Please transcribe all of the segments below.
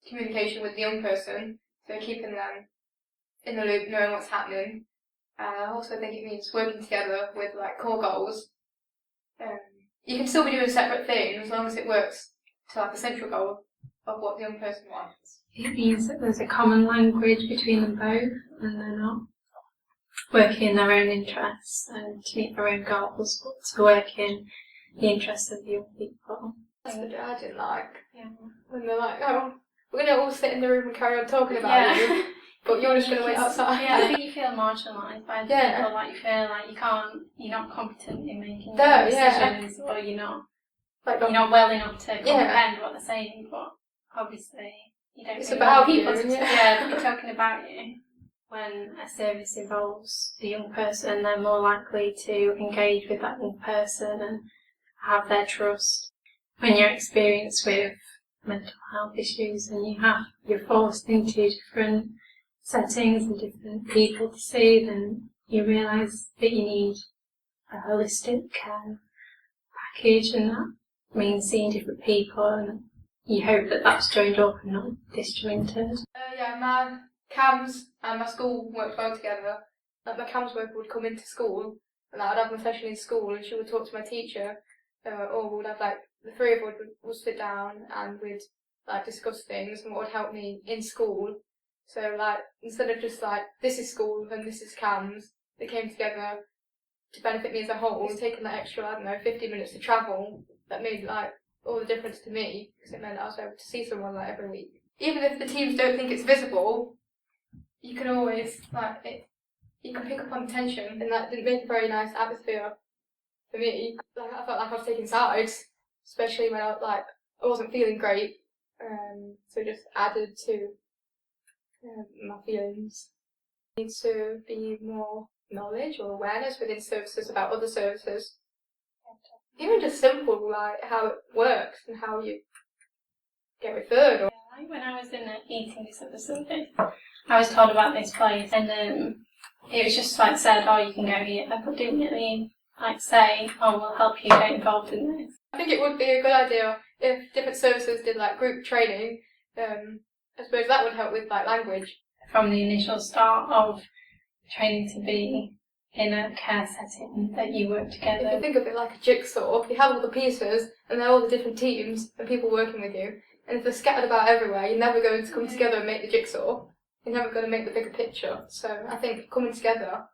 communication with the young person, so keeping them in the loop, knowing what's happening. And I also think it means working together with like core goals. You can still be doing separate things as long as it works to like a central goal of what the young person wants. It means that there's a common language between them both, and they're not working in their own interests and to meet their own goals, but to work in the interests of the young people. That's the bit I didn't like. Yeah. When they're like, oh, we're going to all sit in the room and carry on talking about you, but you're just going to wait outside. Yeah, I think you feel marginalised by people, like you feel like you're not competent in making decisions, or you're not well enough to comprehend what they're saying, but obviously you don't it's really about want people you, to be talking about you. When a service involves a young person, they're more likely to engage with that young person and have their trust. When you're experienced with mental health issues and you're forced into different settings and different people to see, then you realise that you need a holistic care package, and that means seeing different people, and you hope that that's joined up and not disjointed. My CAMS and my school worked well together. Like my CAMS worker would come into school, and I'd have my session in school, and she would talk to my teacher, or we'd have like the three of us would sit down and we'd like discuss things and what would help me in school. So like instead of just like this is school and this is CAMS, they came together to benefit me as a whole. It's taken that extra 50 minutes to travel that made like all the difference to me, because it meant I was able to see someone like every week. Even if the teams don't think it's visible, you can always you can pick up on tension, and that didn't make a very nice atmosphere for me. Like I felt like I was taking sides, especially when I wasn't feeling great. So it just added to my feelings. There needs to be more knowledge or awareness within services about other services. Even just simple, like how it works and how you get referred. Or like when I was in an eating disorder service, I was told about this place, and it was just like said, oh, you can go here, but didn't really like say, oh, we'll help you get involved in this. I think it would be a good idea if different services did like group training. I suppose that would help with like language. From the initial start of training to be in a care setting, that you work together. If you think of it like a jigsaw, you have all the pieces and they're all the different teams and people working with you. And if they're scattered about everywhere, you're never going to come together and make the jigsaw. You're never going to make the bigger picture. So I think coming together,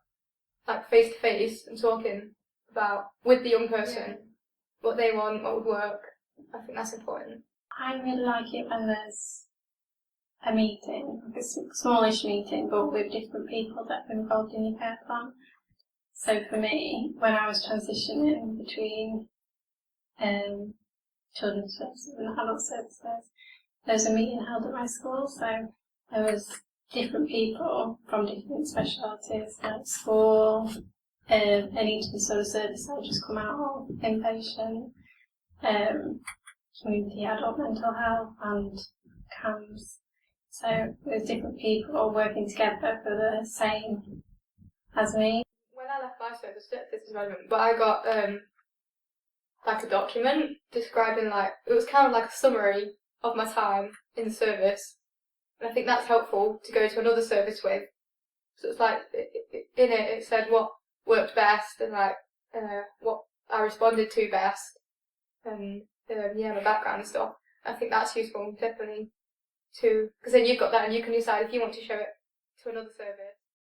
like face to face, and talking about with the young person what they want, what would work, I think that's important. I really like it when there's a meeting, like a smallish meeting, but with different people that are involved in your care plan. So for me, when I was transitioning between children's services and adult services, there was a meeting held at my school, so there was different people from different specialities, like school, an eating disorder service that had just come out of inpatient, community adult mental health, and CAMS. So there's different people working together for the same as me. When I left my service, this is relevant, but I got like a document describing it was kind of like a summary of my time in the service, and I think that's helpful to go to another service with. So it's like in it said what worked best and what I responded to best, and my background and stuff. I think that's useful definitely too, because then you've got that and you can decide if you want to show it to another service.